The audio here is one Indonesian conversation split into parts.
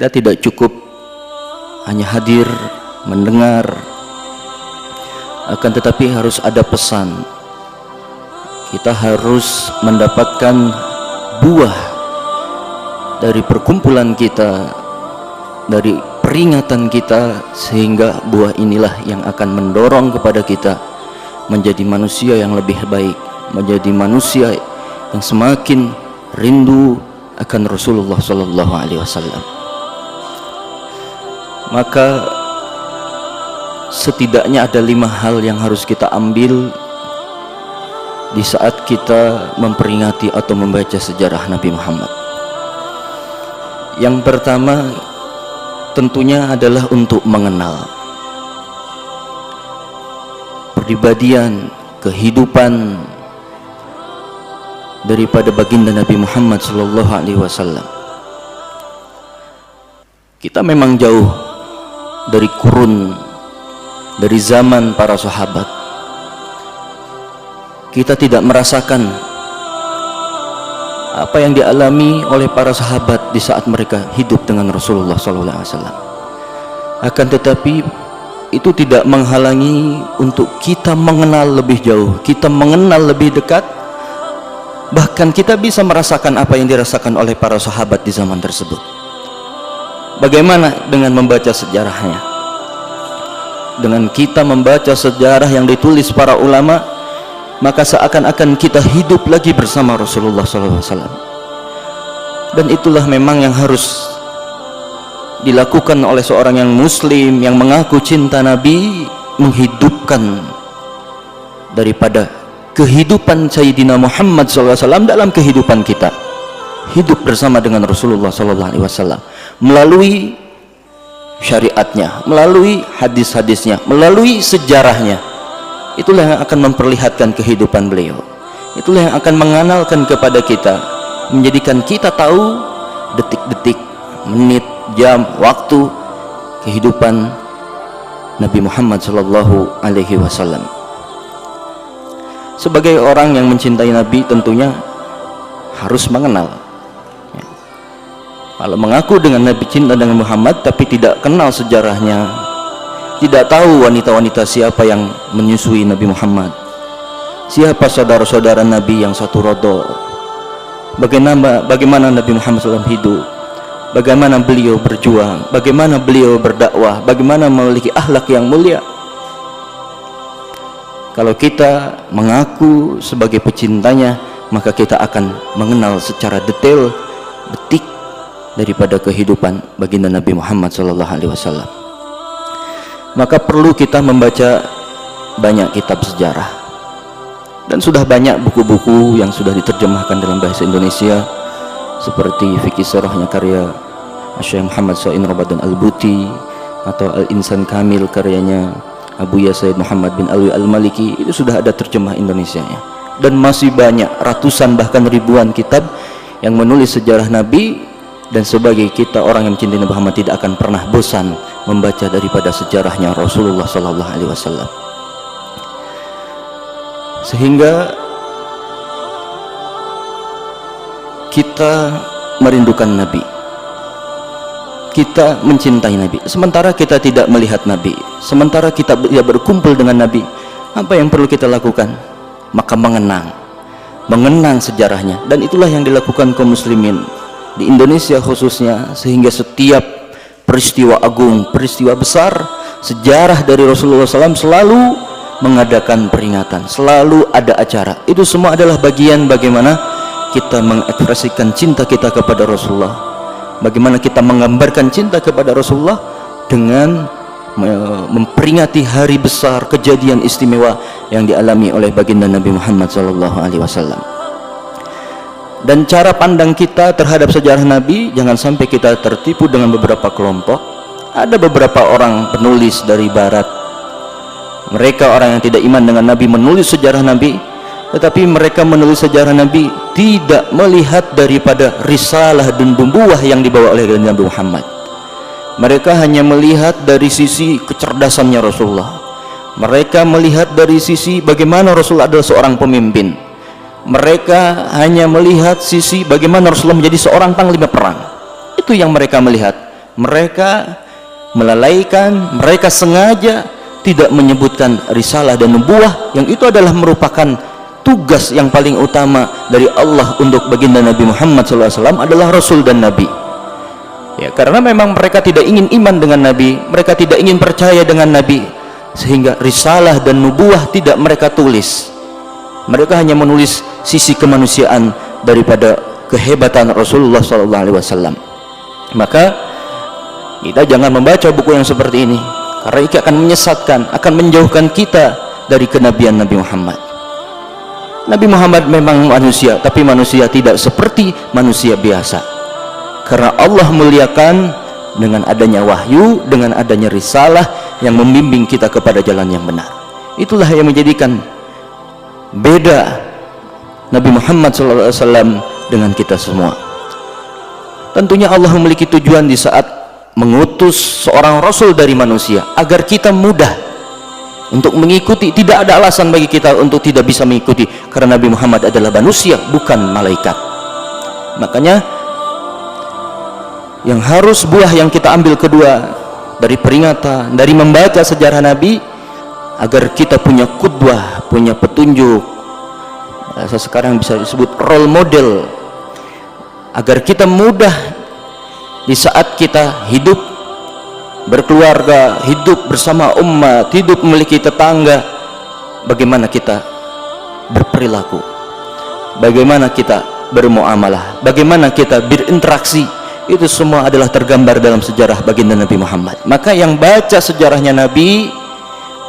kita tidak cukup hanya hadir mendengar, akan tetapi harus ada pesan. Kita harus mendapatkan buah dari perkumpulan kita, dari peringatan kita, sehingga buah inilah yang akan mendorong kepada kita menjadi manusia yang lebih baik, menjadi manusia yang semakin rindu akan Rasulullah sallallahu alaihi wasallam. Maka setidaknya ada 5 hal yang harus kita ambil di saat kita memperingati atau membaca sejarah Nabi Muhammad. Yang pertama tentunya adalah untuk mengenal kepribadian, kehidupan daripada baginda Nabi Muhammad sallallahu alaihi wasallam. Kita memang jauh dari kurun, dari zaman para sahabat. Kita tidak merasakan apa yang dialami oleh para sahabat di saat mereka hidup dengan Rasulullah sallallahu alaihi wasallam. Akan tetapi itu tidak menghalangi untuk kita mengenal lebih jauh, kita mengenal lebih dekat. Bahkan kita bisa merasakan apa yang dirasakan oleh para sahabat di zaman tersebut. Bagaimana dengan membaca sejarahnya? Dengan kita membaca sejarah yang ditulis para ulama, maka seakan-akan kita hidup lagi bersama Rasulullah SAW. Dan itulah memang yang harus dilakukan oleh seorang yang muslim yang mengaku cinta Nabi, menghidupkan daripada kehidupan Sayyidina Muhammad SAW dalam kehidupan kita, hidup bersama dengan Rasulullah SAW melalui syariatnya, melalui hadis-hadisnya, melalui sejarahnya. Itulah yang akan memperlihatkan kehidupan beliau. Itulah yang akan mengenalkan kepada kita, menjadikan kita tahu detik-detik, menit, jam, waktu kehidupan Nabi Muhammad sallallahu alaihi wasallam. Sebagai orang yang mencintai Nabi tentunya harus mengenal. Kalau mengaku dengan Nabi, cinta dengan Muhammad, tapi tidak kenal sejarahnya, tidak tahu wanita-wanita siapa yang menyusui Nabi Muhammad, siapa saudara-saudara Nabi yang satu rodo, bagaimana Nabi Muhammad SAW hidup, bagaimana beliau berjuang, bagaimana beliau berdakwah, bagaimana memiliki akhlak yang mulia. Kalau kita mengaku sebagai pecintanya, maka kita akan mengenal secara detail detik daripada kehidupan baginda Nabi Muhammad SAW. Maka perlu kita membaca banyak kitab sejarah, dan sudah banyak buku-buku yang sudah diterjemahkan dalam bahasa Indonesia, seperti Fikih Sirahnya karya Syekh Muhammad Sa'in Ramadan Al-Buti, atau Al-Insan Kamil karyanya Abuya Sayyid Muhammad bin Alwi Al-Maliki. Itu sudah ada terjemah Indonesianya, dan masih banyak ratusan bahkan ribuan kitab yang menulis sejarah Nabi. Dan sebagai kita orang yang mencintai Nabi Muhammad tidak akan pernah bosan membaca daripada sejarahnya Rasulullah sallallahu alaihi wasallam, sehingga kita merindukan Nabi, kita mencintai Nabi. Sementara kita tidak melihat Nabi, sementara kita tidak berkumpul dengan Nabi, apa yang perlu kita lakukan? Maka mengenang sejarahnya. Dan itulah yang dilakukan kaum muslimin di Indonesia khususnya, sehingga setiap peristiwa agung, peristiwa besar, sejarah dari Rasulullah SAW selalu mengadakan peringatan, selalu ada acara. Itu semua adalah bagian bagaimana kita mengekspresikan cinta kita kepada Rasulullah, bagaimana kita menggambarkan cinta kepada Rasulullah dengan memperingati hari besar, kejadian istimewa yang dialami oleh baginda Nabi Muhammad SAW. Dan cara pandang kita terhadap sejarah Nabi, jangan sampai kita tertipu dengan beberapa kelompok. Ada beberapa orang penulis dari barat, mereka orang yang tidak iman dengan Nabi, menulis sejarah Nabi, tetapi mereka menulis sejarah Nabi tidak melihat daripada risalah dan nubuwah yang dibawa oleh Nabi Muhammad. Mereka hanya melihat dari sisi kecerdasannya Rasulullah. Mereka melihat dari sisi bagaimana Rasulullah adalah seorang pemimpin. Mereka hanya melihat sisi bagaimana Rasulullah menjadi seorang panglima perang. Itu yang mereka melihat. Mereka melalaikan, mereka sengaja tidak menyebutkan risalah dan nubuwah, yang itu adalah merupakan tugas yang paling utama dari Allah untuk baginda Nabi Muhammad SAW adalah Rasul dan Nabi. Ya, karena memang mereka tidak ingin iman dengan Nabi, mereka tidak ingin percaya dengan Nabi, sehingga risalah dan nubuwah tidak mereka tulis. Mereka hanya menulis sisi kemanusiaan daripada kehebatan Rasulullah SAW. Maka kita jangan membaca buku yang seperti ini, karena ini akan menyesatkan, akan menjauhkan kita dari kenabian Nabi Muhammad. Nabi Muhammad memang manusia, tapi manusia tidak seperti manusia biasa, karena Allah muliakan dengan adanya wahyu, dengan adanya risalah yang membimbing kita kepada jalan yang benar. Itulah yang menjadikan beda Nabi Muhammad SAW dengan kita semua. Tentunya Allah memiliki tujuan di saat mengutus seorang rasul dari manusia agar kita mudah untuk mengikuti. Tidak ada alasan bagi kita untuk tidak bisa mengikuti, karena Nabi Muhammad adalah manusia, bukan malaikat. Makanya yang harus buah yang kita ambil kedua dari peringatan, dari membaca sejarah Nabi, agar kita punya qudwah, punya petunjuk, sekarang bisa disebut role model, agar kita mudah di saat kita hidup berkeluarga, hidup bersama umat, hidup memiliki tetangga, bagaimana kita berperilaku, bagaimana kita bermuamalah, bagaimana kita berinteraksi. Itu semua adalah tergambar dalam sejarah baginda Nabi Muhammad. Maka yang baca sejarahnya Nabi,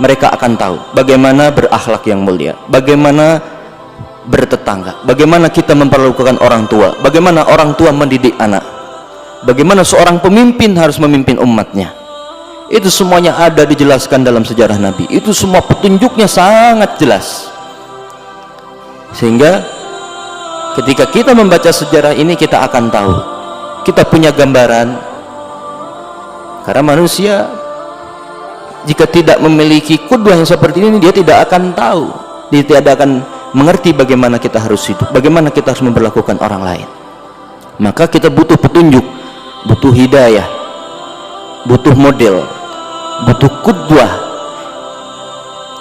mereka akan tahu bagaimana berakhlak yang mulia, bagaimana bertetangga, bagaimana kita memperlakukan orang tua, bagaimana orang tua mendidik anak, bagaimana seorang pemimpin harus memimpin umatnya. Itu semuanya ada dijelaskan dalam sejarah Nabi. Itu semua petunjuknya sangat jelas, sehingga ketika kita membaca sejarah ini, kita akan tahu, kita punya gambaran. Karena manusia jika tidak memiliki qudwah yang seperti ini, dia tidak akan tahu, dia tidak akan mengerti bagaimana kita harus hidup, bagaimana kita harus memperlakukan orang lain. Maka kita butuh petunjuk, butuh hidayah, butuh model, butuh qudwah.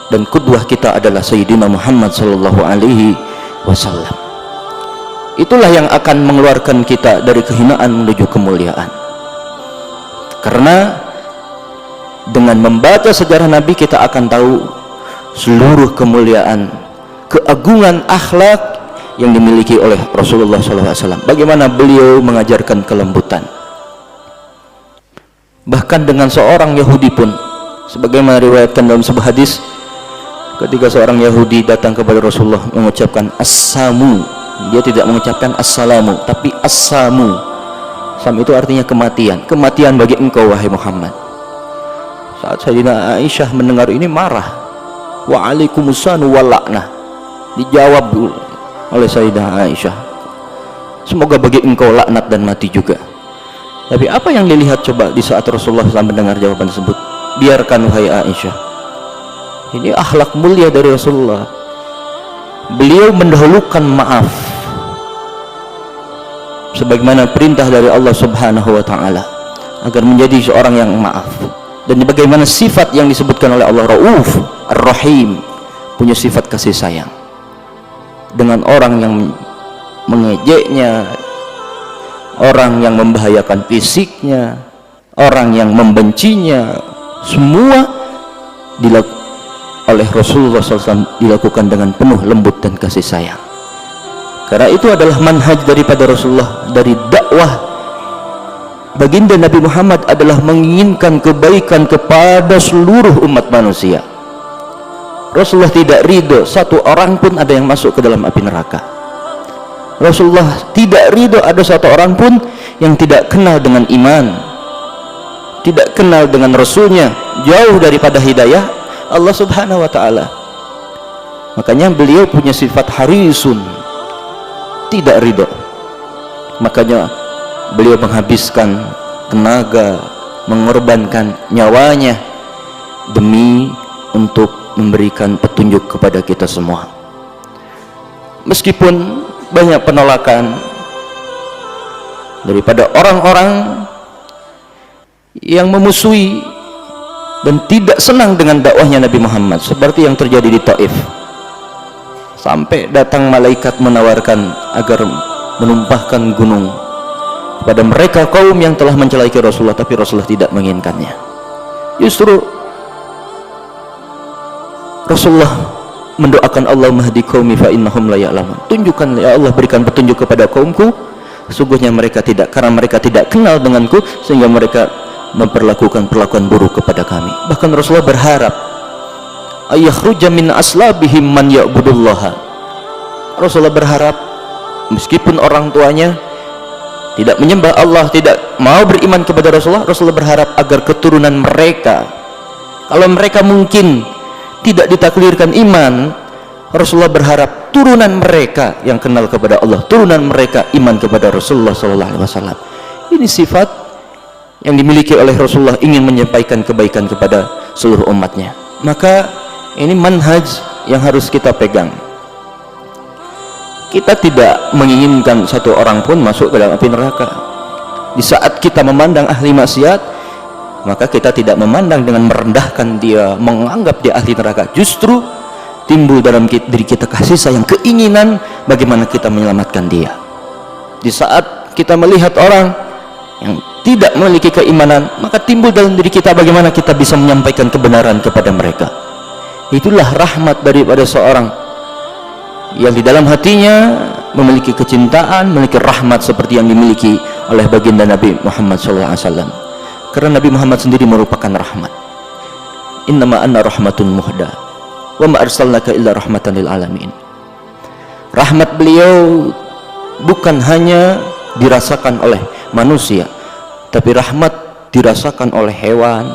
Dan qudwah kita adalah Sayyidina Muhammad sallallahu alaihi wasallam. Itulah yang akan mengeluarkan kita dari kehinaan menuju kemuliaan. Karena dengan membaca sejarah Nabi, kita akan tahu seluruh kemuliaan, keagungan akhlak yang dimiliki oleh Rasulullah SAW. Bagaimana beliau mengajarkan kelembutan. Bahkan dengan seorang Yahudi pun, sebagaimana diriwayatkan dalam sebuah hadis, ketika seorang Yahudi datang kepada Rasulullah mengucapkan as-samu, dia tidak mengucapkan assalamu, tapi as-samu. Sam itu artinya kematian, kematian bagi engkau wahai Muhammad. Saat Sayyidina Aisyah mendengar ini marah, wa'alaikumussalam wa la'nah. Dijawab oleh Sayyidah Aisyah, semoga bagi engkau laknat dan mati juga. Tapi apa yang dilihat coba di saat Rasulullah SAW mendengar jawaban tersebut? Biarkan wahai Aisyah, ini akhlak mulia dari Rasulullah. Beliau mendahulukan maaf, sebagaimana perintah dari Allah Subhanahu wa ta'ala, agar menjadi seorang yang maaf. Dan bagaimana sifat yang disebutkan oleh Allah, Rauf Ar-Rahim, punya sifat kasih sayang dengan orang yang mengejeknya, orang yang membahayakan fisiknya, orang yang membencinya. Semua oleh Rasulullah SAW dilakukan dengan penuh lembut dan kasih sayang. Karena itu adalah manhaj daripada Rasulullah. Dari dakwah baginda Nabi Muhammad adalah menginginkan kebaikan kepada seluruh umat manusia. Rasulullah tidak ridho satu orang pun ada yang masuk ke dalam api neraka. Rasulullah tidak ridho ada satu orang pun yang tidak kenal dengan iman, tidak kenal dengan Rasulnya, jauh daripada hidayah Allah Subhanahu wa ta'ala. Makanya beliau punya sifat harisun, tidak ridho. Makanya beliau menghabiskan tenaga, mengorbankan nyawanya demi untuk memberikan petunjuk kepada kita semua. Meskipun banyak penolakan daripada orang-orang yang memusuhi dan tidak senang dengan dakwahnya Nabi Muhammad, seperti yang terjadi di Taif, sampai datang malaikat menawarkan agar menumpahkan gunung kepada mereka kaum yang telah mencelakai Rasulullah, tapi Rasulullah tidak menginginkannya. Justru Rasulullah mendoakan, Allahumma hdi qaumi fa innahum la ya'lamun. Tunjukkan ya Allah, berikan petunjuk kepada kaumku, sesungguhnya mereka tidak, karena mereka tidak kenal denganku, sehingga mereka memperlakukan perlakuan buruk kepada kami. Bahkan Rasulullah berharap ayakhruja min aslabihim man ya'budullaha. Rasulullah berharap meskipun orang tuanya tidak menyembah Allah, tidak mau beriman kepada Rasulullah, Rasulullah berharap agar keturunan mereka, kalau mereka mungkin tidak ditaklirkan iman, Rasulullah berharap turunan mereka yang kenal kepada Allah, turunan mereka iman kepada Rasulullah SAW. Ini sifat yang dimiliki oleh Rasulullah, ingin menyampaikan kebaikan kepada seluruh umatnya. Maka ini manhaj yang harus kita pegang. Kita tidak menginginkan satu orang pun masuk ke dalam api neraka. Di saat kita memandang ahli maksiat, maka kita tidak memandang dengan merendahkan dia, menganggap dia ahli neraka. Justru timbul dalam diri kita kasih sayang, keinginan bagaimana kita menyelamatkan dia. Di saat kita melihat orang yang tidak memiliki keimanan, maka timbul dalam diri kita bagaimana kita bisa menyampaikan kebenaran kepada mereka. Itulah rahmat daripada seorang yang di dalam hatinya memiliki kecintaan, memiliki rahmat seperti yang dimiliki oleh baginda Nabi Muhammad SAW. Karena Nabi Muhammad sendiri merupakan rahmat. Innama anna rahmatun muhda wa ma arsalnaka illa rahmatan lil alamin. Rahmat beliau bukan hanya dirasakan oleh manusia, tapi rahmat dirasakan oleh hewan,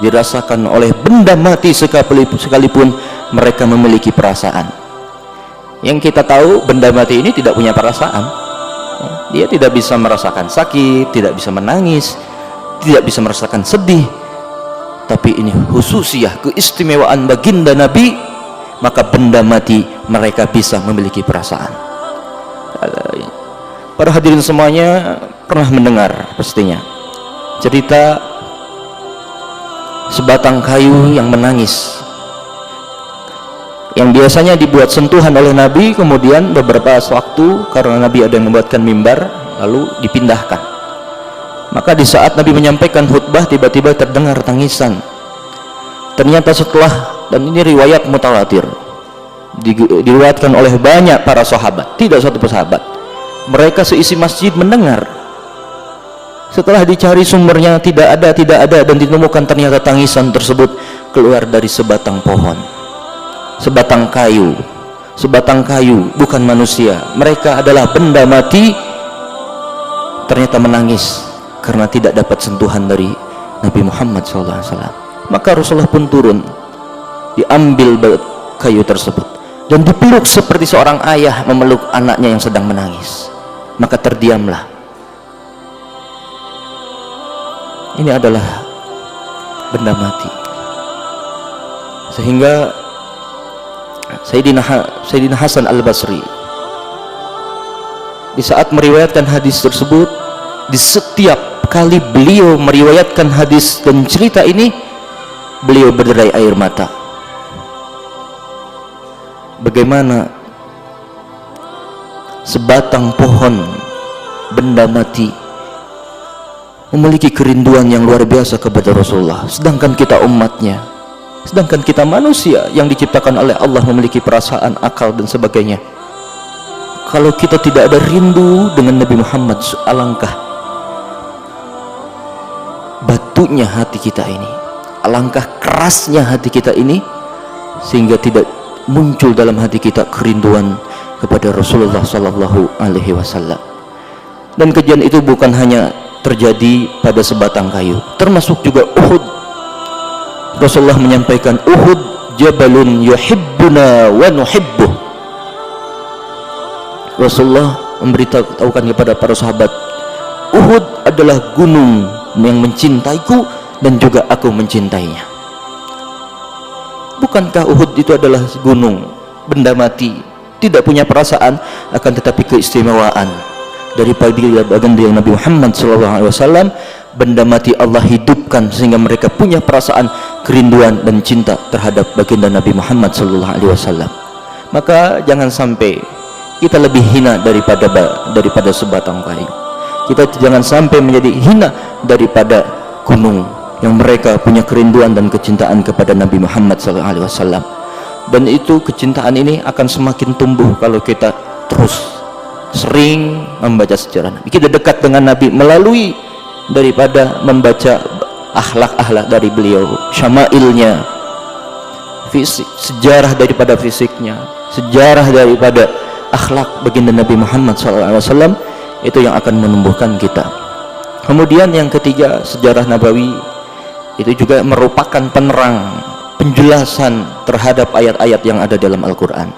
dirasakan oleh benda mati sekalipun mereka memiliki perasaan. Yang kita tahu, benda mati ini tidak punya perasaan. Dia tidak bisa merasakan sakit, tidak bisa menangis, tidak bisa merasakan sedih. Tapi ini khususiyah, keistimewaan baginda Nabi, maka benda mati mereka bisa memiliki perasaan. Para hadirin semuanya pernah mendengar pastinya cerita sebatang kayu yang menangis, yang biasanya dibuat sentuhan oleh Nabi, kemudian beberapa waktu karena Nabi ada yang membuatkan mimbar lalu dipindahkan. Maka di saat Nabi menyampaikan khutbah, tiba-tiba terdengar tangisan. Ternyata setelah, dan ini riwayat mutawatir, diriwayatkan oleh banyak para sahabat, tidak satu sahabat, mereka seisi masjid mendengar. Setelah dicari sumbernya tidak ada, dan ditemukan ternyata tangisan tersebut keluar dari sebatang pohon, sebatang kayu, bukan manusia. Mereka adalah benda mati, ternyata menangis karena tidak dapat sentuhan dari Nabi Muhammad SAW. Maka Rasulullah pun turun, diambil kayu tersebut dan dipeluk seperti seorang ayah memeluk anaknya yang sedang menangis. Maka terdiamlah. Ini adalah benda mati. Sehingga Sayyidina Hasan Al-Basri di saat meriwayatkan hadis tersebut, di setiap kali beliau meriwayatkan hadis dan cerita ini, beliau berderai air mata. Bagaimana sebatang pohon, benda mati, memiliki kerinduan yang luar biasa kepada Rasulullah, sedangkan kita umatnya, sedangkan kita manusia yang diciptakan oleh Allah memiliki perasaan, akal dan sebagainya. Kalau kita tidak ada rindu dengan Nabi Muhammad, alangkah batunya hati kita ini, alangkah kerasnya hati kita ini, sehingga tidak muncul dalam hati kita kerinduan kepada Rasulullah Sallallahu Alaihi Wasallam. Dan kejadian itu bukan hanya terjadi pada sebatang kayu, termasuk juga Uhud. Rasulullah menyampaikan, Uhud jabalun yuhibbuna wa nuhibbuh. Rasulullah memberitahukan kepada para sahabat, Uhud adalah gunung yang mencintaiku dan juga aku mencintainya. Bukankah Uhud itu adalah gunung, benda mati, tidak punya perasaan, akan tetapi keistimewaan daripada baginda Nabi Muhammad SAW benda mati Allah hidupkan sehingga mereka punya perasaan kerinduan dan cinta terhadap baginda Nabi Muhammad SAW. Maka jangan sampai kita lebih hina daripada sebatang kayu. Kita jangan sampai menjadi hina daripada gunung yang mereka punya kerinduan dan kecintaan kepada Nabi Muhammad SAW. Dan itu kecintaan ini akan semakin tumbuh kalau kita terus sering membaca sejarah Nabi. Kita dekat dengan Nabi melalui daripada membaca akhlak-akhlak dari beliau, syama'ilnya, fisik, sejarah daripada fisiknya, sejarah daripada akhlak baginda Nabi Muhammad SAW. Itu yang akan menumbuhkan kita. Kemudian yang ketiga, sejarah Nabawi itu juga merupakan penerang, penjelasan terhadap ayat-ayat yang ada dalam Al-Quran,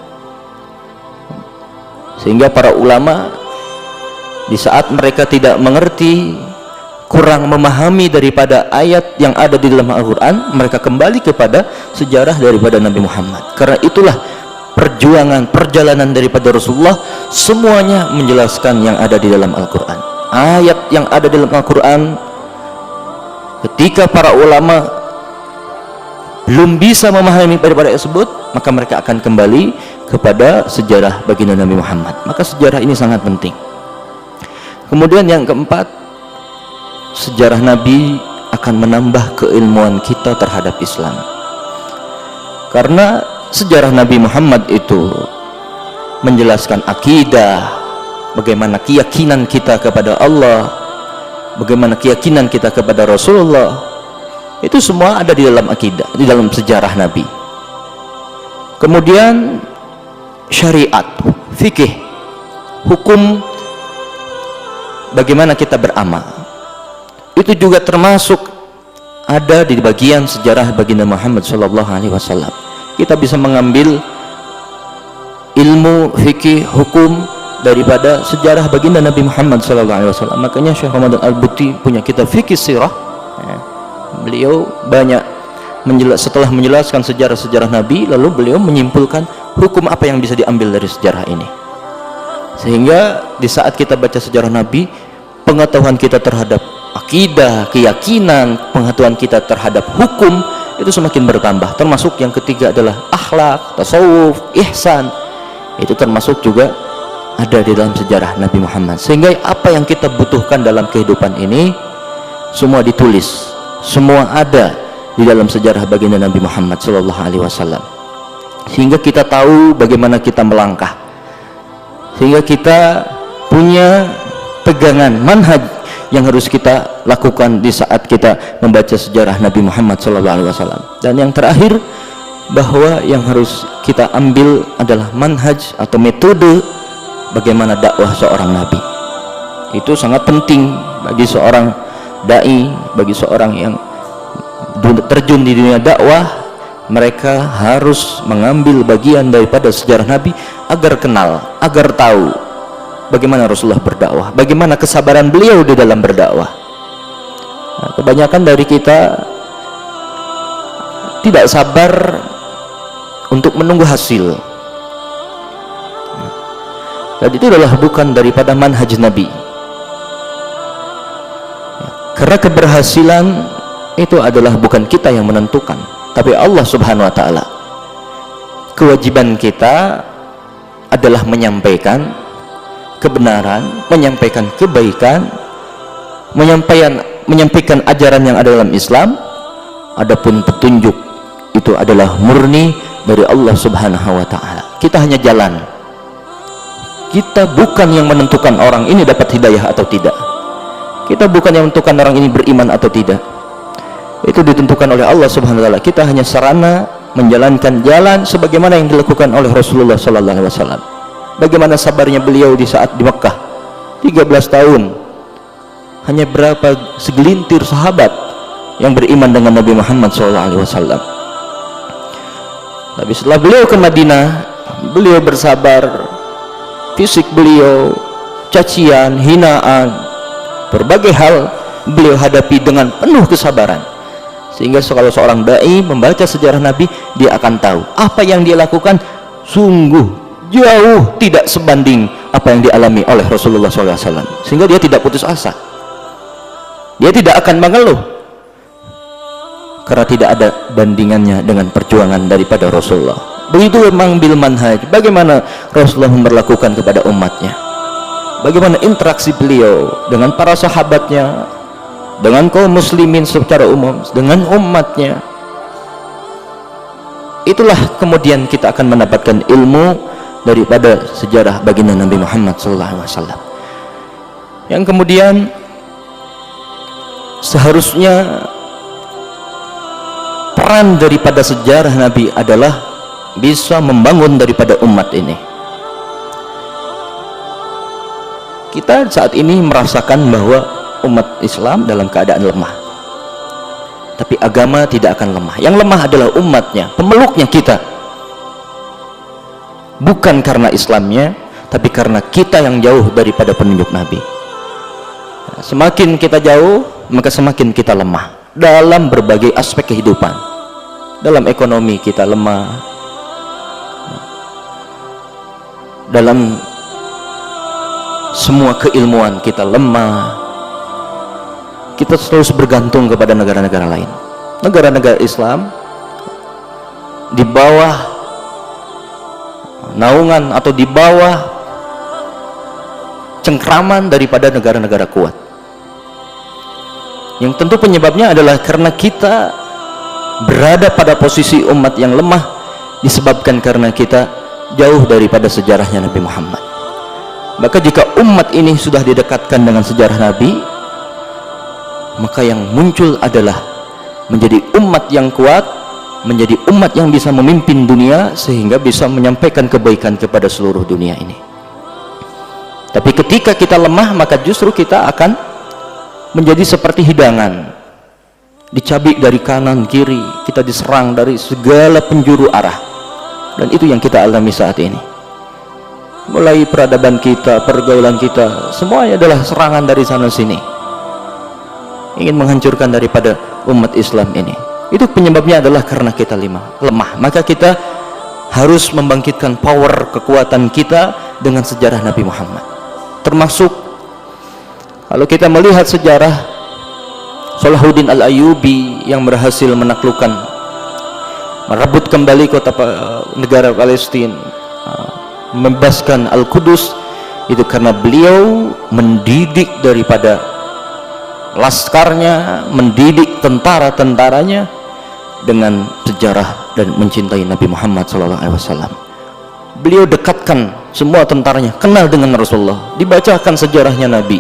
sehingga para ulama di saat mereka tidak mengerti, kurang memahami daripada ayat yang ada di dalam Al-Quran, mereka kembali kepada sejarah daripada Nabi Muhammad. Karena itulah perjalanan daripada Rasulullah semuanya menjelaskan yang ada di dalam Al-Quran. Ayat yang ada di dalam Al-Quran, ketika para ulama belum bisa memahami daripada ayat tersebut, maka mereka akan kembali kepada sejarah baginda Nabi Muhammad. Maka sejarah ini sangat penting. Kemudian yang keempat, sejarah Nabi akan menambah keilmuan kita terhadap Islam. Karena sejarah Nabi Muhammad itu menjelaskan akidah, bagaimana keyakinan kita kepada Allah, bagaimana keyakinan kita kepada Rasulullah. Itu semua ada di dalam akidah, di dalam sejarah Nabi. Kemudian syariat, fikih, hukum, bagaimana kita beramal, itu juga termasuk ada di bagian sejarah baginda Muhammad SAW. Kita bisa mengambil ilmu fikih, hukum daripada sejarah baginda Nabi Muhammad SAW. Makanya Syekh Ramadan Al-Buti punya kitab fikih sirah. Beliau banyak setelah menjelaskan sejarah-sejarah Nabi, lalu beliau menyimpulkan hukum apa yang bisa diambil dari sejarah ini, sehingga di saat kita baca sejarah Nabi, pengetahuan kita terhadap akidah, keyakinan, pengetahuan kita terhadap hukum itu semakin bertambah. Termasuk yang ketiga adalah akhlak, tasawuf, ihsan. Itu termasuk juga ada di dalam sejarah Nabi Muhammad. Sehingga apa yang kita butuhkan dalam kehidupan ini semua ditulis, semua ada di dalam sejarah baginda Nabi Muhammad SAW. Sehingga kita tahu bagaimana kita melangkah, sehingga kita punya pegangan manhaj yang harus kita lakukan di saat kita membaca sejarah Nabi Muhammad SAW. Dan yang terakhir, bahwa yang harus kita ambil adalah manhaj atau metode bagaimana dakwah seorang Nabi. Itu sangat penting bagi seorang dai, bagi seorang yang terjun di dunia dakwah. Mereka harus mengambil bagian daripada sejarah Nabi agar kenal, agar tahu bagaimana Rasulullah berdakwah, bagaimana kesabaran beliau di dalam berdakwah. Nah, kebanyakan dari kita tidak sabar untuk menunggu hasil. Dan itu adalah bukan daripada manhaj Nabi. Karena keberhasilan itu adalah bukan kita yang menentukan, tapi Allah Subhanahu wa Ta'ala. Kewajiban kita adalah menyampaikan kebenaran, menyampaikan kebaikan, menyampaikan ajaran yang ada dalam Islam. Adapun petunjuk itu adalah murni dari Allah Subhanahu wa Ta'ala. Kita hanya jalan. Kita bukan yang menentukan orang ini dapat hidayah atau tidak. Kita bukan yang menentukan orang ini beriman atau tidak. Itu ditentukan oleh Allah Subhanahu wa Ta'ala. Kita hanya sarana menjalankan jalan sebagaimana yang dilakukan oleh Rasulullah SAW. Bagaimana sabarnya beliau di saat di Mekkah 13 tahun. Hanya berapa segelintir sahabat yang beriman dengan Nabi Muhammad SAW. Tapi setelah beliau ke Madinah, beliau bersabar. Fisik beliau cacian, hinaan, berbagai hal beliau hadapi dengan penuh kesabaran. Sehingga kalau seorang dai membaca sejarah Nabi, dia akan tahu apa yang dia lakukan sungguh jauh tidak sebanding apa yang dialami oleh Rasulullah SAW. Sehingga dia tidak putus asa. Dia tidak akan mengeluh karena tidak ada bandingannya dengan perjuangan daripada Rasulullah. Begitu memang bil manhaj, bagaimana Rasulullah memperlakukan kepada umatnya, bagaimana interaksi beliau dengan para sahabatnya, dengan kaum muslimin secara umum, dengan umatnya. Itulah kemudian kita akan mendapatkan ilmu daripada sejarah baginda Nabi Muhammad SAW, yang kemudian seharusnya peran daripada sejarah Nabi adalah bisa membangun daripada umat ini. Kita saat ini merasakan bahwa umat Islam dalam keadaan lemah, tapi agama tidak akan lemah. Yang lemah adalah umatnya, pemeluknya kita, bukan karena Islamnya, tapi karena kita yang jauh daripada penunjuk Nabi. Semakin kita jauh, maka semakin kita lemah dalam berbagai aspek kehidupan. Dalam ekonomi kita lemah, dalam semua keilmuan kita lemah. Kita terus bergantung kepada negara-negara lain. Negara-negara Islam di bawah naungan atau di bawah cengkraman daripada negara-negara kuat, yang tentu penyebabnya adalah karena kita berada pada posisi umat yang lemah, disebabkan karena kita jauh daripada sejarahnya Nabi Muhammad. Maka jika umat ini sudah didekatkan dengan sejarah Nabi, maka yang muncul adalah menjadi umat yang kuat, menjadi umat yang bisa memimpin dunia sehingga bisa menyampaikan kebaikan kepada seluruh dunia ini. Tapi ketika kita lemah, maka justru kita akan menjadi seperti hidangan, dicabik dari kanan kiri, kita diserang dari segala penjuru arah. Dan itu yang kita alami saat ini. Mulai peradaban kita, pergaulan kita, semuanya adalah serangan dari sana sini, ingin menghancurkan daripada umat Islam ini. Itu penyebabnya adalah karena kita lemah. Maka kita harus membangkitkan power, kekuatan kita dengan sejarah Nabi Muhammad. Termasuk kalau kita melihat sejarah Salahuddin Al-Ayyubi yang berhasil menaklukkan, merebut kembali negara Palestina, membebaskan Al-Qudus, itu karena beliau mendidik daripada laskarnya, mendidik tentara-tentaranya dengan sejarah dan mencintai Nabi Muhammad SAW. Beliau dekatkan semua tentaranya, kenal dengan Rasulullah, dibacakan sejarahnya Nabi,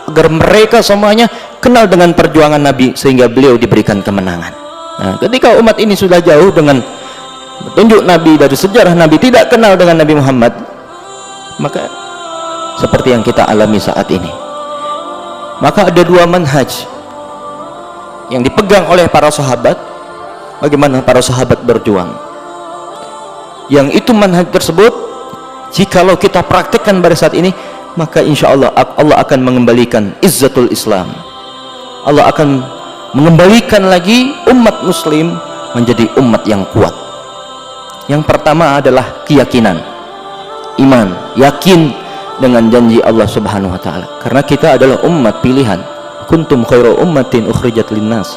agar mereka semuanya kenal dengan perjuangan Nabi sehingga beliau diberikan kemenangan. Nah, ketika umat ini sudah jauh dengan petunjuk Nabi, dari sejarah Nabi, tidak kenal dengan Nabi Muhammad, maka seperti yang kita alami saat ini. Maka ada dua manhaj yang dipegang oleh para sahabat, bagaimana para sahabat berjuang, yang itu manhaj tersebut jikalau kita praktekkan pada saat ini, maka insya Allah Allah akan mengembalikan izzatul Islam. Allah akan mengembalikan lagi umat muslim menjadi umat yang kuat. Yang pertama adalah keyakinan, iman, yakin dengan janji Allah Subhanahu wa taala. Karena kita adalah umat pilihan. Kuntum khairu ummatin ukhrijat linnas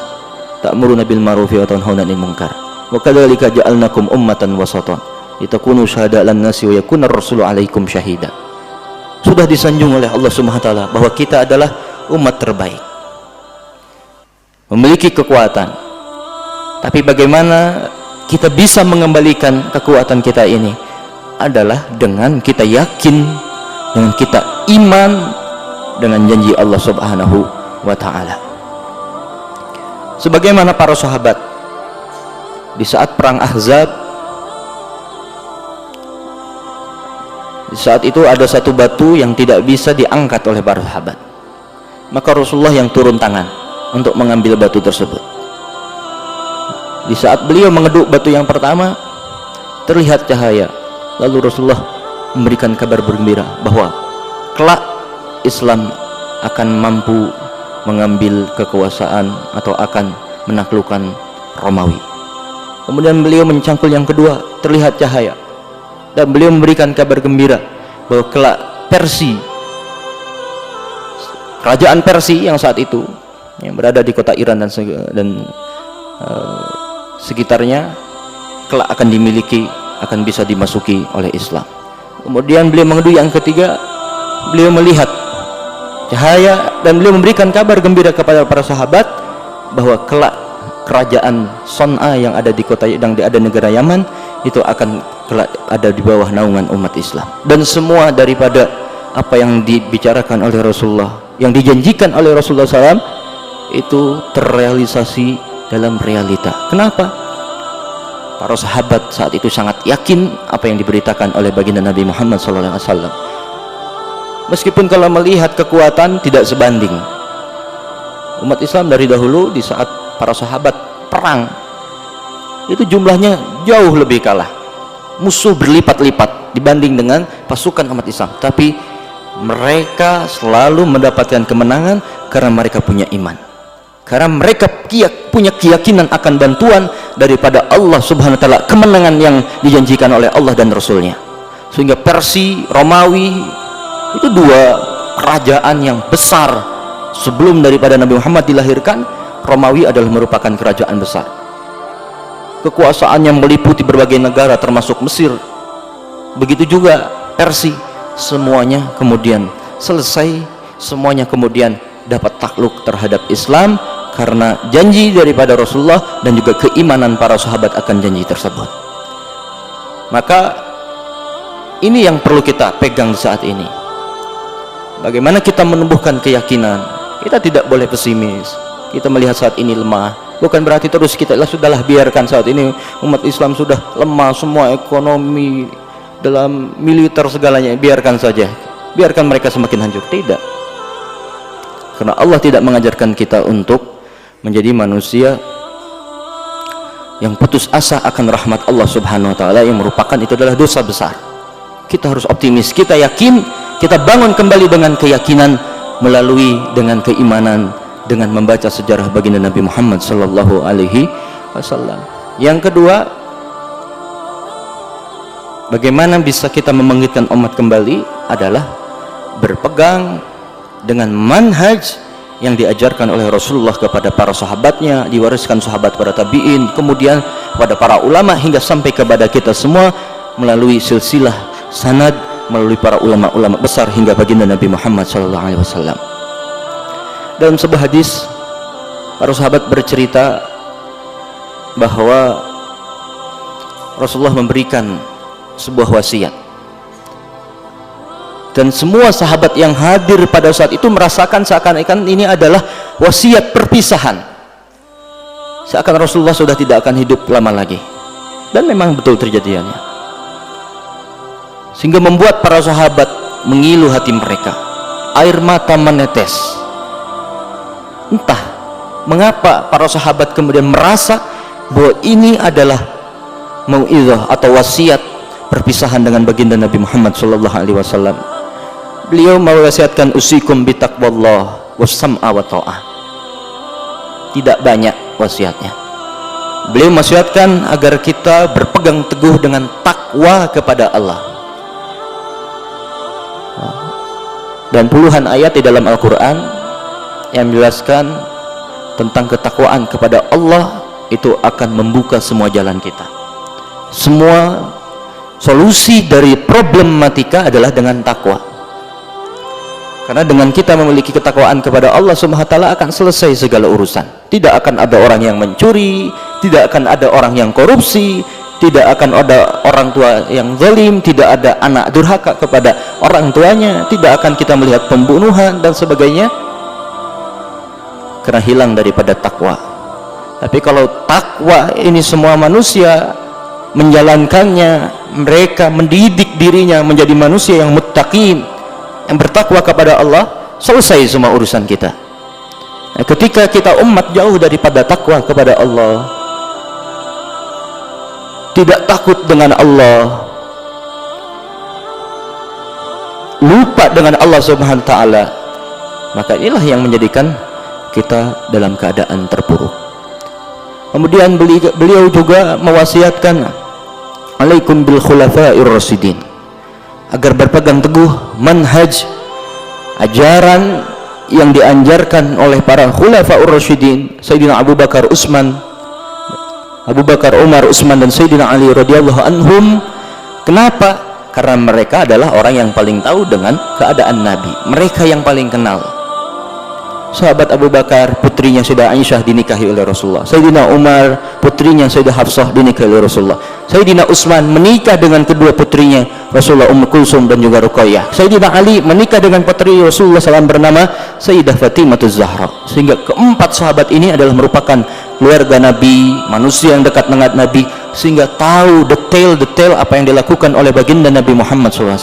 ta'muruna bil ma'rufi wa tanhauna 'anil munkar. Wa kadzalika ja'alnakum ummatan wasatan litakunu syuhada'a 'alan nasi wa yakuna ar-rasulu 'alaikum syahida. Sudah disanjung oleh Allah Subhanahu wa taala bahwa kita adalah umat terbaik, memiliki kekuatan. Tapi bagaimana kita bisa mengembalikan kekuatan kita ini adalah dengan kita yakin, dengan kita iman dengan janji Allah Subhanahu wa taala. Sebagaimana para sahabat di saat perang Ahzab, di saat itu ada satu batu yang tidak bisa diangkat oleh para sahabat, maka Rasulullah yang turun tangan untuk mengambil batu tersebut. Di saat beliau mengeduk batu yang pertama, terlihat cahaya, lalu Rasulullah memberikan kabar bergembira bahwa kelak Islam akan mampu mengambil kekuasaan atau akan menaklukkan Romawi. Kemudian beliau mencangkul yang kedua, terlihat cahaya, dan beliau memberikan kabar gembira bahwa kelak Persia, kerajaan Persia yang saat itu yang berada di kota Iran dan sekitarnya kelak akan dimiliki, akan bisa dimasuki oleh Islam. Kemudian beliau mengedu yang ketiga, beliau melihat cahaya dan beliau memberikan kabar gembira kepada para sahabat bahwa kelak kerajaan Son'a yang ada di kota yang ada negara Yaman itu akan kelak ada di bawah naungan umat Islam. Dan semua daripada apa yang dibicarakan oleh Rasulullah, yang dijanjikan oleh Rasulullah SAW itu terrealisasi dalam realita. Kenapa? Para sahabat saat itu sangat yakin apa yang diberitakan oleh baginda Nabi Muhammad SAW. Meskipun kalau melihat kekuatan tidak sebanding. Umat Islam dari dahulu di saat para sahabat perang itu jumlahnya jauh lebih kalah, musuh berlipat-lipat dibanding dengan pasukan umat Islam, tapi mereka selalu mendapatkan kemenangan karena mereka punya iman, karena mereka punya keyakinan akan bantuan daripada Allah Subhanahu wa taala, kemenangan yang dijanjikan oleh Allah dan Rasulnya. Sehingga Persia, Romawi itu dua kerajaan yang besar sebelum daripada Nabi Muhammad dilahirkan. Romawi adalah merupakan kerajaan besar, kekuasaannya meliputi berbagai negara termasuk Mesir, begitu juga Persia. Semuanya kemudian selesai, semuanya kemudian dapat takluk terhadap Islam karena janji daripada Rasulullah dan juga keimanan para sahabat akan janji tersebut. Maka ini yang perlu kita pegang di saat ini. Bagaimana kita menumbuhkan keyakinan? Kita tidak boleh pesimis. Kita melihat saat ini lemah, bukan berarti terus kita sudahlah biarkan saat ini umat Islam sudah lemah, semua ekonomi, dalam militer segalanya, biarkan saja, biarkan mereka semakin hancur. Tidak, karena Allah tidak mengajarkan kita untuk menjadi manusia yang putus asa akan rahmat Allah Subhanahu wa taala, yang merupakan itu adalah dosa besar. Kita harus optimis, kita yakin, kita bangun kembali dengan keyakinan melalui dengan keimanan, dengan membaca sejarah baginda Nabi Muhammad sallallahu alaihi wasallam. Yang kedua, bagaimana bisa kita membangkitkan umat kembali adalah berpegang dengan manhaj yang diajarkan oleh Rasulullah kepada para sahabatnya, diwariskan sahabat para tabi'in, kemudian kepada para ulama hingga sampai kepada kita semua melalui silsilah sanad, melalui para ulama-ulama besar hingga baginda Nabi Muhammad sallallahu alaihi wasallam. Dalam sebuah hadis, para sahabat bercerita bahwa Rasulullah memberikan sebuah wasiat, dan semua sahabat yang hadir pada saat itu merasakan seakan-akan ini adalah wasiat perpisahan, seakan Rasulullah sudah tidak akan hidup lama lagi. Dan memang betul terjadiannya, sehingga membuat para sahabat mengilu hati mereka, air mata menetes. Entah mengapa para sahabat kemudian merasa bahwa ini adalah mau'izah atau wasiat perpisahan dengan baginda Nabi Muhammad sallallahu alaihi wasallam. Beliau mewasiatkan usikum bitaqwallah wassam'a wa ta'ah. Tidak banyak wasiatnya. Beliau mewasiatkan agar kita berpegang teguh dengan takwa kepada Allah. Dan puluhan ayat di dalam Al-Quran yang menjelaskan tentang ketakwaan kepada Allah itu akan membuka semua jalan kita. Semua solusi dari problematika adalah dengan takwa. Karena dengan kita memiliki ketakwaan kepada Allah Subhanahu wa taala akan selesai segala urusan. Tidak akan ada orang yang mencuri, tidak akan ada orang yang korupsi, tidak akan ada orang tua yang zalim, tidak ada anak durhaka kepada orang tuanya, tidak akan kita melihat pembunuhan dan sebagainya, karena hilang daripada takwa. Tapi kalau takwa ini semua manusia menjalankannya, mereka mendidik dirinya menjadi manusia yang muttaqin, yang bertakwa kepada Allah, selesai semua urusan kita. Nah, ketika kita umat jauh daripada takwa kepada Allah, tidak takut dengan Allah, lupa dengan Allah Subhanahu wa taala, maka inilah yang menjadikan kita dalam keadaan terpuruk. Kemudian beliau juga mewasiatkan alaikum bil khulafa'ir rasyidin, agar berpegang teguh manhaj ajaran yang dianjarkan oleh para khulafaur rasyidin, Sayyidina Abu Bakar, Umar, Utsman dan Sayyidina Ali radhiyallahu anhum. Kenapa? Karena mereka adalah orang yang paling tahu dengan keadaan Nabi, mereka yang paling kenal. Sahabat Abu Bakar, putrinya Sayyidah Aisyah dinikahi oleh Rasulullah. Sayyidina Umar, putrinya Sayyidah Hafsah dinikahi oleh Rasulullah. Sayyidina Utsman menikah dengan kedua putrinya Rasulullah, Ummu Kulsum dan juga Ruqayyah. Sayyidina Ali menikah dengan putri Rasulullah SAW bernama Sayyidah Fatimah Zahra. Sehingga keempat sahabat ini adalah merupakan keluarga Nabi, manusia yang dekat dengan Nabi, sehingga tahu detail-detail apa yang dilakukan oleh baginda Nabi Muhammad SAW.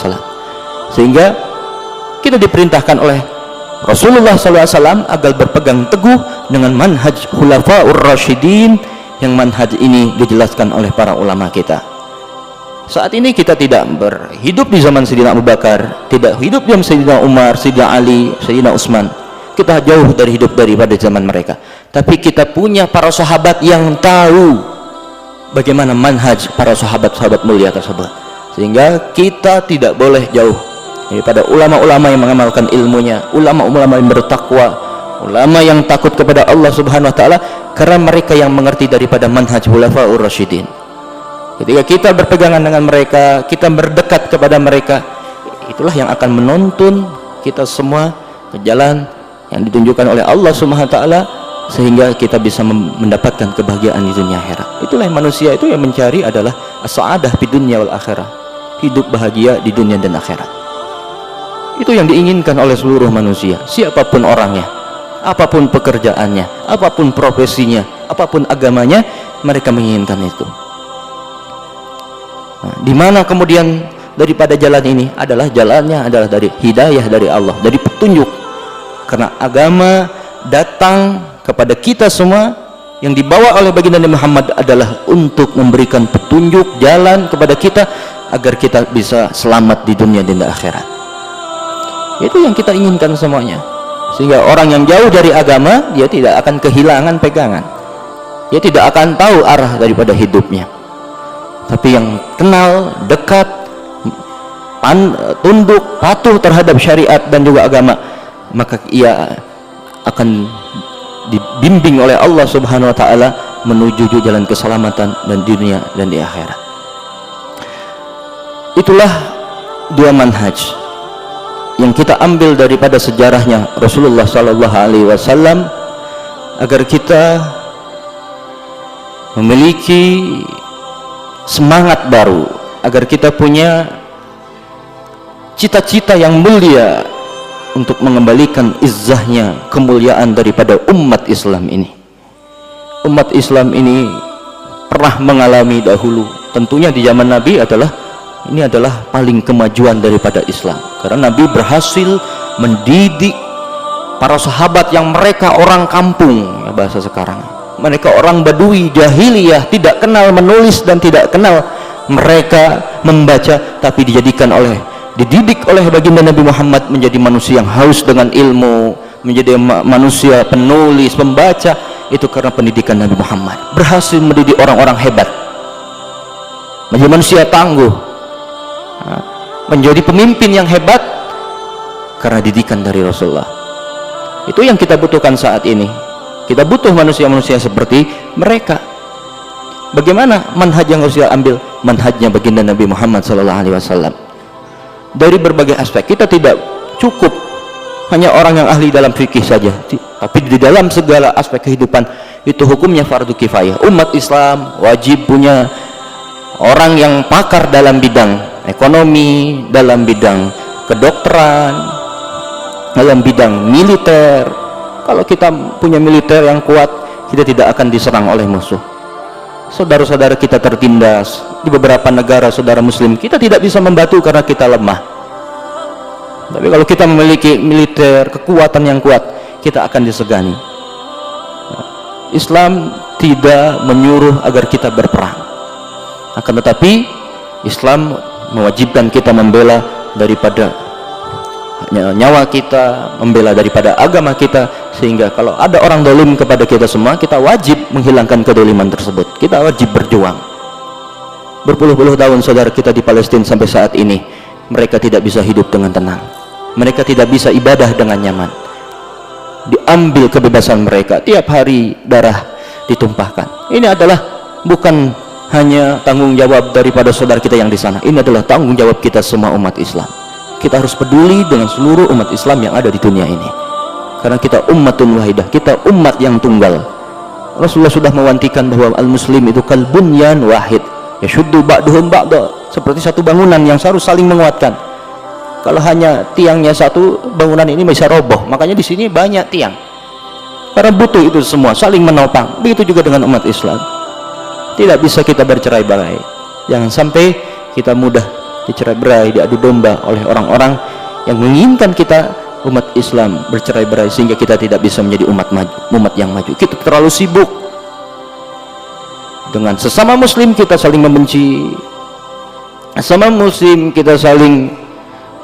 Sehingga kita diperintahkan oleh Rasulullah SAW agar berpegang teguh dengan manhaj khulafaur rasyidin, yang manhaj ini dijelaskan oleh para ulama kita. Saat ini kita tidak berhidup di zaman Sayyidina Abu Bakar, tidak hidup di zaman Sayyidina Umar, Sayyidina Ali, Sayyidina Utsman. Kita jauh dari hidup daripada zaman mereka, tapi kita punya para sahabat yang tahu bagaimana manhaj para sahabat-sahabat mulia tersebut, sehingga kita tidak boleh jauh daripada ulama-ulama yang mengamalkan ilmunya, ulama-ulama yang bertakwa, ulama yang takut kepada Allah Subhanahu wa taala, karena mereka yang mengerti daripada manhaj khulafaur rasyidin. Ketika kita berpegangan dengan mereka, kita berdekat kepada mereka, itulah yang akan menuntun kita semua ke jalan yang ditunjukkan oleh Allah Subhanahu wa taala, sehingga kita bisa mendapatkan kebahagiaan di dunia akhirat. Itulah yang manusia itu yang mencari adalah as-sa'adah fid dunya wal akhirah, hidup bahagia di dunia dan akhirat. Itu yang diinginkan oleh seluruh manusia, siapapun orangnya, apapun pekerjaannya, apapun profesinya, apapun agamanya, mereka menginginkan itu. Nah, di mana kemudian daripada jalan ini adalah jalannya adalah dari hidayah dari Allah, dari petunjuk. Karena agama datang kepada kita semua, yang dibawa oleh baginda Nabi Muhammad adalah untuk memberikan petunjuk jalan kepada kita agar kita bisa selamat di dunia dan di akhirat. Itu yang kita inginkan semuanya, sehingga orang yang jauh dari agama, dia tidak akan kehilangan pegangan, dia tidak akan tahu arah daripada hidupnya. Tapi yang kenal, dekat, tunduk, patuh terhadap syariat dan juga agama, maka ia akan dibimbing oleh Allah Subhanahu wa taala menuju jalan keselamatan dan dunia dan di akhirat. Itulah dua manhaj yang kita ambil daripada sejarahnya Rasulullah sallallahu alaihi wasallam, agar kita memiliki semangat baru, agar kita punya cita-cita yang mulia untuk mengembalikan izzahnya, kemuliaan daripada umat Islam ini. Umat Islam ini pernah mengalami dahulu, tentunya di zaman Nabi ini adalah paling kemajuan daripada Islam, karena Nabi berhasil mendidik para sahabat yang mereka orang kampung, ya bahasa sekarang, mereka orang badui jahiliyah, tidak kenal menulis dan tidak kenal mereka membaca, tapi dididik oleh baginda Nabi Muhammad menjadi manusia yang haus dengan ilmu, menjadi manusia penulis, pembaca. Itu karena pendidikan Nabi Muhammad, berhasil mendidik orang-orang hebat, menjadi manusia tangguh, menjadi pemimpin yang hebat karena didikan dari Rasulullah. Itu yang kita butuhkan saat ini. Kita butuh manusia-manusia seperti mereka. Bagaimana manhaj yang harus kita ambil? Manhajnya baginda Nabi Muhammad SAW. Dari berbagai aspek, kita tidak cukup hanya orang yang ahli dalam fikih saja, tapi di dalam segala aspek kehidupan itu hukumnya fardu kifayah. Umat Islam wajib punya orang yang pakar dalam bidang ekonomi, dalam bidang kedokteran, dalam bidang militer. Kalau kita punya militer yang kuat, kita tidak akan diserang oleh musuh. Saudara-saudara kita tertindas di beberapa negara, saudara muslim, kita tidak bisa membantu karena kita lemah. Tapi kalau kita memiliki militer, kekuatan yang kuat, kita akan disegani. Islam tidak menyuruh agar kita berperang, akan tetapi Islam mewajibkan kita membela daripada nyawa kita, membela daripada agama kita, sehingga kalau ada orang dolim kepada kita semua, kita wajib menghilangkan kedoliman tersebut. Kita wajib berjuang. Berpuluh-puluh tahun saudara kita di Palestina sampai saat ini, mereka tidak bisa hidup dengan tenang, mereka tidak bisa ibadah dengan nyaman, diambil kebebasan mereka, tiap hari darah ditumpahkan. Ini adalah bukan hanya tanggung jawab daripada saudara kita yang di sana, ini adalah tanggung jawab kita semua umat Islam. Kita harus peduli dengan seluruh umat Islam yang ada di dunia ini, karena kita ummatun wahidah, kita umat yang tunggal. Rasulullah sudah mewantikan bahwa al-muslim itu kalbunyan wahid yashuddu ba'duhum ba'da, seperti satu bangunan yang harus saling menguatkan. Kalau hanya tiangnya satu, bangunan ini bisa roboh. Makanya di sini banyak tiang, karena butuh itu semua saling menopang. Begitu juga dengan umat Islam, tidak bisa kita bercerai-berai. Jangan sampai kita mudah dicerai-berai, diadu domba oleh orang-orang yang menginginkan kita umat Islam bercerai-berai, sehingga kita tidak bisa menjadi umat yang maju. Kita terlalu sibuk dengan sesama muslim, kita saling membenci, sesama muslim kita saling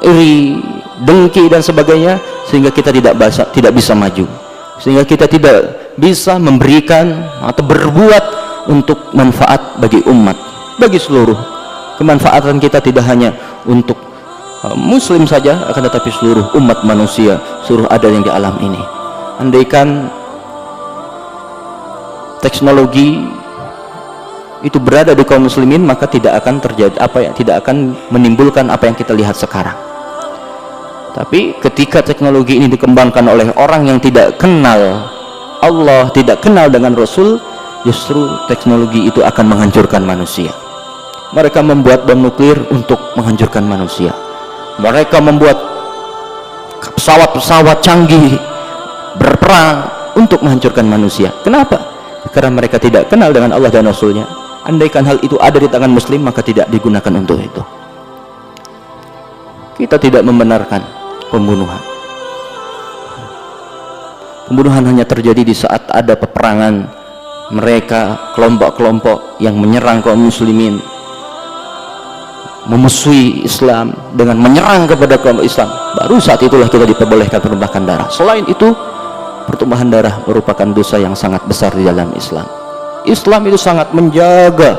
iri, dengki dan sebagainya, sehingga kita tidak bisa maju, sehingga kita tidak bisa memberikan atau berbuat untuk manfaat bagi umat, bagi seluruh. Kemanfaatan kita tidak hanya untuk muslim saja, akan tetapi seluruh umat manusia, seluruh ada yang di alam ini. Andaikan teknologi itu berada di kaum muslimin, maka tidak akan terjadi tidak akan menimbulkan apa yang kita lihat sekarang. Tapi ketika teknologi ini dikembangkan oleh orang yang tidak kenal Allah, tidak kenal dengan Rasul, justru teknologi itu akan menghancurkan manusia. Mereka membuat bom nuklir untuk menghancurkan manusia. Mereka membuat pesawat-pesawat canggih berperang untuk menghancurkan manusia. Kenapa? Karena mereka tidak kenal dengan Allah dan Rasulnya. Andaikan hal itu ada di tangan muslim, maka tidak digunakan untuk itu. Kita tidak membenarkan pembunuhan. Pembunuhan hanya terjadi di saat ada peperangan, mereka kelompok-kelompok yang menyerang kaum muslimin, memusuhi Islam dengan menyerang kepada kaum Islam, baru saat itulah kita diperbolehkan menumpahkan darah. Selain itu, pertumpahan darah merupakan dosa yang sangat besar di dalam Islam. Islam itu sangat menjaga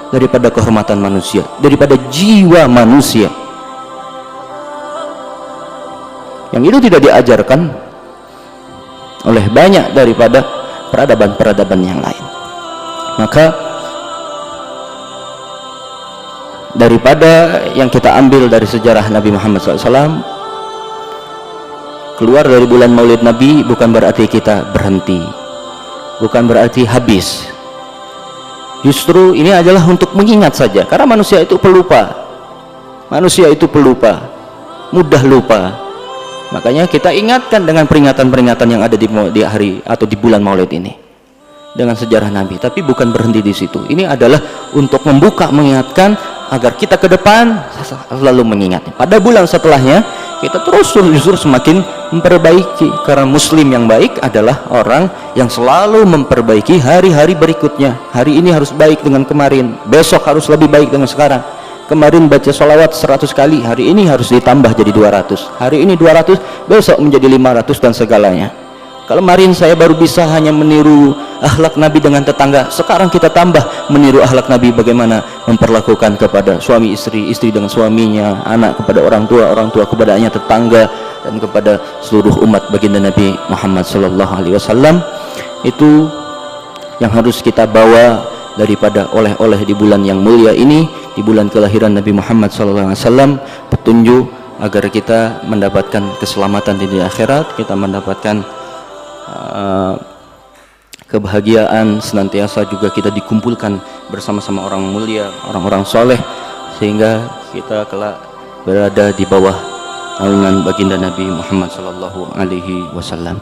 daripada kehormatan manusia, daripada jiwa manusia, yang itu tidak diajarkan oleh banyak daripada peradaban-peradaban yang lain. Maka daripada yang kita ambil dari sejarah Nabi Muhammad SAW, keluar dari bulan Maulid Nabi bukan berarti kita berhenti, bukan berarti habis. Justru ini adalah untuk mengingat saja, karena manusia itu pelupa, manusia itu pelupa, mudah lupa. Makanya kita ingatkan dengan peringatan-peringatan yang ada di hari atau di bulan Maulid ini dengan sejarah Nabi. Tapi bukan berhenti di situ. Ini adalah untuk membuka, mengingatkan agar kita ke depan selalu mengingat. Pada bulan setelahnya kita terus justru semakin memperbaiki, karena muslim yang baik adalah orang yang selalu memperbaiki hari-hari berikutnya. Hari ini harus baik dengan kemarin, besok harus lebih baik dengan sekarang. Kemarin baca sholawat 100 kali, hari ini harus ditambah jadi 200. Hari ini 200, besok menjadi 500 dan segalanya. Kalau kemarin saya baru bisa hanya meniru akhlak Nabi dengan tetangga, sekarang kita tambah meniru akhlak Nabi bagaimana memperlakukan kepada suami istri, istri dengan suaminya, anak kepada orang tua kepada anaknya, tetangga, dan kepada seluruh umat baginda Nabi Muhammad SAW. Itu yang harus kita bawa daripada oleh-oleh di bulan yang mulia ini, di bulan kelahiran Nabi Muhammad SAW, petunjuk agar kita mendapatkan keselamatan di dunia akhirat, kita mendapatkan kebahagiaan, senantiasa juga kita dikumpulkan bersama-sama orang mulia, orang-orang soleh, sehingga kita kelak berada di bawah naungan baginda Nabi Muhammad SAW.